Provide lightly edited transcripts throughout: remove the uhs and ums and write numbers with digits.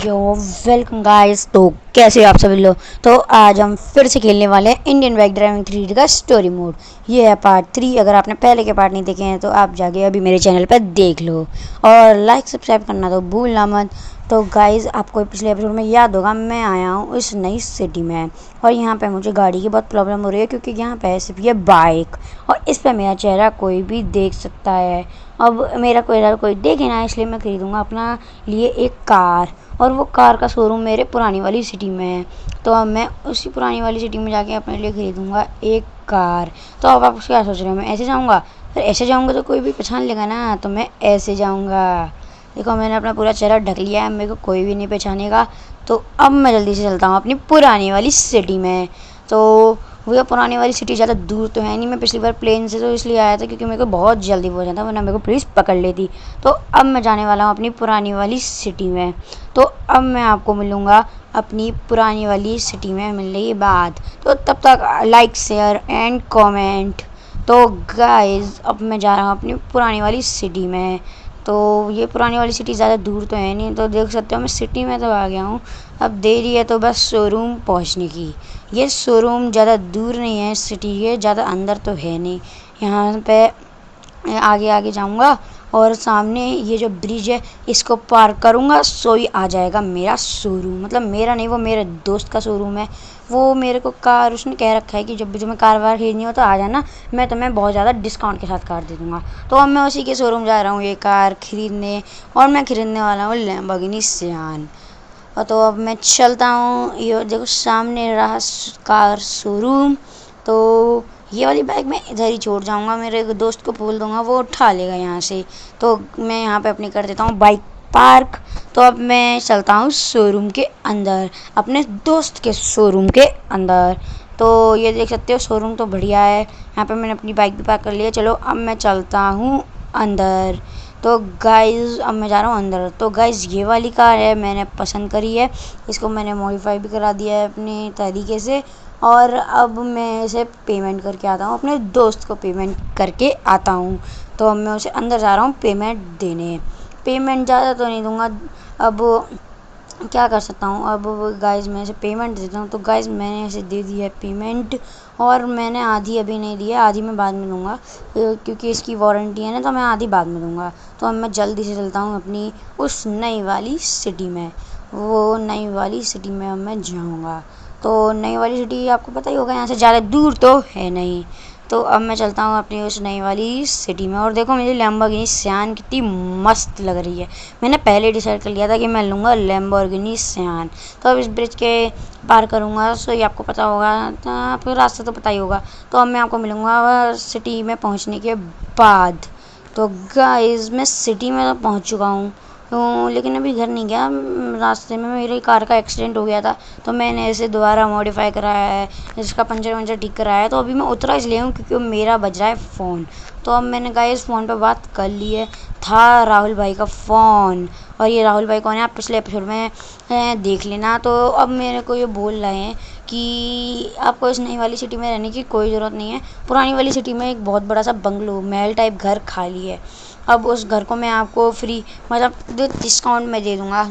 यो welcome guys. तो कैसे आप सभी लोग। तो आज हम फिर से खेलने वाले हैं इंडियन बाइक ड्राइविंग 3D का स्टोरी मोड। ये है पार्ट 3। अगर आपने पहले के पार्ट नहीं देखे हैं तो आप जाके अभी मेरे चैनल पर देख लो और लाइक सब्सक्राइब करना तो भूलना मत। तो गाइस, आपको पिछले एपिसोड में याद होगा मैं आया हूँ इस नई सिटी में और यहाँ पे मुझे गाड़ी की बहुत प्रॉब्लम हो रही है क्योंकि यहाँ पे सिर्फ ये बाइक और इस पर मेरा चेहरा कोई भी देख सकता है। अब मेरा कोई देखे ना, इसलिए मैं खरीदूँगा अपना लिए एक कार और वो कार का शोरूम मेरे पुरानी वाली सिटी में है। तो अब मैं उसी पुरानी वाली सिटी में जाके अपने लिए खरीदूँगा एक कार। तो अब आप क्या सोच रहे हो, मैं ऐसे जाऊँगा? फिर ऐसे जाऊँगा तो कोई भी पहचान लेगा ना, तो मैं ऐसे जाऊँगा। देखो, मैंने अपना पूरा चेहरा ढक लिया है, मेरे को कोई भी नहीं पहचानेगा। तो अब मैं जल्दी से चलता हूँ अपनी पुरानी वाली सिटी में। तो वो पुरानी वाली सिटी ज़्यादा दूर तो है नहीं। मैं पिछली बार प्लेन से तो इसलिए आया था क्योंकि मेरे को बहुत जल्दी पहुंचना था, वरना मेरे को पुलिस पकड़ लेती। तो अब मैं जाने वाला हूँ अपनी पुरानी वाली सिटी में। तो अब मैं आपको मिलूँगा अपनी पुरानी वाली सिटी में मिलने के बाद। तो तब तक लाइक शेयर एंड कमेंट। तो गाइस, अब मैं जा रहा हूँ अपनी पुरानी वाली सिटी में। तो ये पुरानी वाली सिटी ज़्यादा दूर तो है नहीं, तो देख सकते हो मैं सिटी में तो आ गया हूँ। अब देरी है तो बस शोरूम पहुँचने की। ये शोरूम ज़्यादा दूर नहीं है सिटी के, ज़्यादा अंदर तो है नहीं। यहाँ पे आगे आगे जाऊँगा और सामने ये जो ब्रिज है इसको पार करूँगा, सो ही आ जाएगा मेरा शोरूम। मतलब मेरा नहीं, वो मेरे दोस्त का शोरूम है। वो मेरे को कार उसने कह रखा है कि जब भी तुम्हें कार वार खरीदनी हो तो आ जाना, मैं तुम्हें बहुत ज़्यादा डिस्काउंट के साथ कार दे दूँगा। तो अब मैं उसी के शोरूम जा रहा हूँ ये कार खरीदने, और मैं खरीदने वाला हूँ लैम्बोर्गिनी सियान। और तो अब मैं चलता हूँ, ये देखो सामने रहा कार शोरूम। तो ये वाली बाइक मैं इधर ही छोड़ जाऊँगा, मेरे एक दोस्त को बोल दूँगा वो उठा लेगा यहाँ से। तो मैं यहाँ पे अपनी कर देता हूँ बाइक पार्क। तो अब मैं चलता हूँ शोरूम के अंदर, अपने दोस्त के शोरूम के अंदर। तो ये देख सकते हो शोरूम तो बढ़िया है। यहाँ पे मैंने अपनी बाइक भी पार्क कर लिया। चलो अब मैं चलता हूँ अंदर। तो गाइज़, अब मैं जा रहा हूँ अंदर। तो गाइज़, ये वाली कार है, मैंने पसंद करी है। इसको मैंने मॉडिफाई भी करा दिया है अपने तरीके से। और अब मैं इसे पेमेंट करके आता हूँ, अपने दोस्त को पेमेंट करके आता हूँ। तो अब मैं उसे अंदर जा रहा हूँ पेमेंट देने। पेमेंट ज़्यादा तो नहीं दूँगा, अब क्या कर सकता हूँ। अब गाइज़ मैं इसे पेमेंट देता हूँ। तो गाइज़, मैंने इसे दे दी है पेमेंट, और मैंने आधी अभी नहीं दी है, आधी मैं बाद में दूँगा क्योंकि इसकी वारंटी है ना, तो मैं आधी बाद में दूँगा। तो अब मैं जल्दी से चलता हूँ अपनी उस नई वाली सिटी में। वो नई वाली सिटी में अब मैं जाऊँगा। तो नई वाली सिटी आपको पता ही होगा, यहाँ से ज़्यादा दूर तो है नहीं। तो अब मैं चलता हूँ अपनी उस नई वाली सिटी में। और देखो मेरी लैम्बोर्गिनी सियान कितनी मस्त लग रही है। मैंने पहले डिसाइड कर लिया था कि मैं लूँगा लैम्बोर्गिनी सियान। तो अब इस ब्रिज के पार करूँगा, सो ये आपको पता होगा, तो आपको रास्ता तो पता ही होगा। तो अब मैं आपको मिलूँगा सिटी में पहुँचने के बाद। तो गाइस, मैं सिटी में तो पहुँच चुका हूँ, लेकिन अभी घर नहीं गया। रास्ते में मेरी कार का एक्सीडेंट हो गया था, तो मैंने इसे दोबारा मॉडिफाई कराया है, इसका पंचर वंचर ठीक कराया है। तो अभी मैं उतरा इसलिए हूँ क्योंकि मेरा बज रहा है फ़ोन। तो अब मैंने गाइस फ़ोन पे बात कर ली है, था राहुल भाई का फ़ोन। और ये राहुल भाई कौन है आप पिछले एपिसोड में देख लेना। तो अब मेरे को ये बोल रहे हैं कि आपको इस नई वाली सिटी में रहने की कोई ज़रूरत नहीं है। पुरानी वाली सिटी में एक बहुत बड़ा सा बंगलो महल टाइप घर खाली है। अब उस घर को मैं आपको फ्री, मतलब डिस्काउंट में दे दूँगा,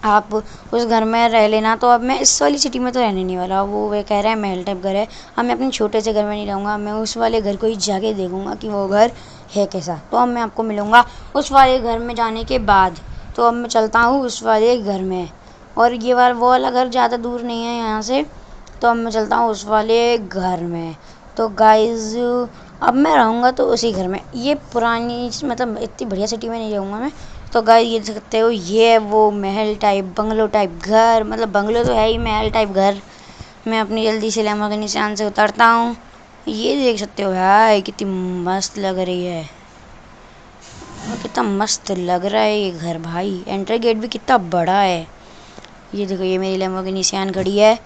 आप उस घर में रह लेना। तो अब मैं इस वाली सिटी में तो रहने नहीं वाला। वो वे कह रहे हैं महल टाइप घर है, अब मैं अपने छोटे से घर में नहीं रहूँगा, मैं उस वाले घर को ही जाके देखूँगा कि वो घर है कैसा। तो अब मैं आपको मिलूँगा उस वाले घर में जाने के बाद। तो अब मैं चलता हूँ उस वाले घर में, और ये वो वाला घर ज़्यादा दूर नहीं है यहाँ से। तो अब मैं चलता हूँ उस वाले घर में। तो गाइज़, अब मैं रहूँगा तो उसी घर में। ये पुरानी, मतलब इतनी बढ़िया सिटी में नहीं रहूँगा मैं। तो गाइस, ये देख सकते हो, ये है वो महल टाइप बंगलो टाइप घर, मतलब बंगलो तो है ही, महल टाइप घर। मैं अपनी जल्दी से लैम्बोर्गिनी सियान से उतरता हूँ। ये देख सकते हो यार, कितनी मस्त लग रही है, और कितना मस्त लग रहा है ये घर भाई। एंट्री गेट भी कितना बड़ा है। ये देखो, ये मेरी लैम्बोर्गिनी सियान खड़ी है।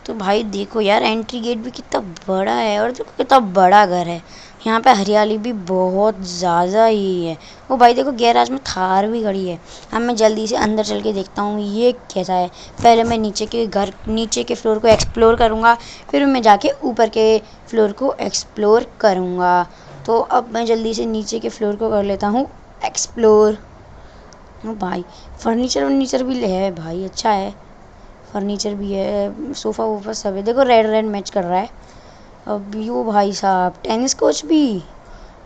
तो भाई देखो यार, एंट्री गेट भी कितना बड़ा है, और देखो कितना बड़ा घर है। यहाँ पे हरियाली भी बहुत ज़्यादा ही है। वो भाई देखो, गैराज में थार भी खड़ी है। अब मैं जल्दी से अंदर चल के देखता हूँ ये कैसा है। पहले मैं नीचे के फ्लोर को एक्सप्लोर करूँगा, फिर मैं जाके ऊपर के फ्लोर को एक्सप्लोर करूँगा। तो अब मैं जल्दी से नीचे के फ्लोर को कर लेता हूँ एक्सप्लोर। ओ भाई, फर्नीचर वर्नीचर भी है भाई, अच्छा है। फर्नीचर भी है, सोफ़ा वोफ़ा सब है। देखो रेड रेड मैच कर रहा है। अब यो भाई साहब, टेनिस कोच भी,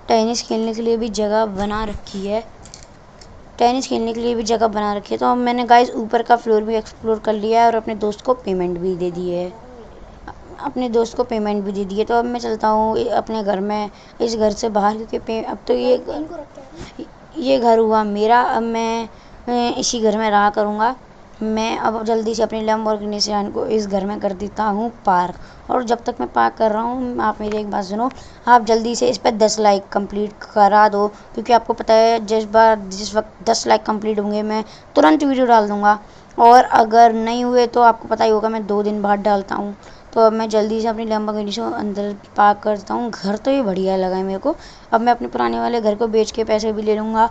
टेनिस खेलने के लिए भी जगह बना रखी है। टेनिस खेलने के लिए भी जगह बना रखी है। तो अब मैंने गाइस ऊपर का फ्लोर भी एक्सप्लोर कर लिया है और अपने दोस्त को पेमेंट भी दे दी है। अपने दोस्त को पेमेंट भी दे दी है। तो अब मैं चलता हूँ अपने घर में, इस घर से बाहर, क्योंकि अब तो ये घर हुआ मेरा। अब मैं इसी घर में रहा करूँगा। मैं अब जल्दी से अपनी लैम्बोर्गिनी सियान को इस घर में कर देता हूँ पार्क। और जब तक मैं पार्क कर रहा हूँ, आप मेरी एक बात सुनो। आप जल्दी से इस पर 10 लाइक कंप्लीट करा दो, क्योंकि आपको पता है जिस वक्त 10 लाइक कंप्लीट होंगे मैं तुरंत वीडियो डाल दूँगा। और अगर नहीं हुए तो आपको पता ही होगा, मैं 2 दिन बाद डालता हूँ। तो अब मैं जल्दी से अपनी लैम्बोर्गिनी को अंदर पार्क करता हूँ। घर तो ये बढ़िया लगा है मेरे को। अब मैं अपने पुराने वाले घर को बेच के पैसे भी ले लूँगा।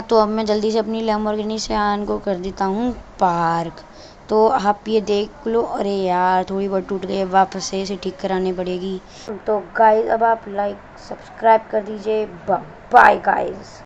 तो अब मैं जल्दी से अपनी लैम्बोर्गिनी सियान को कर देता हूँ पार्क। तो आप ये देख लो। अरे यार, थोड़ी बहुत टूट गई है, वापस से इसे ठीक करानी पड़ेगी। तो गाइस, अब आप लाइक सब्सक्राइब कर दीजिए। Bye guys.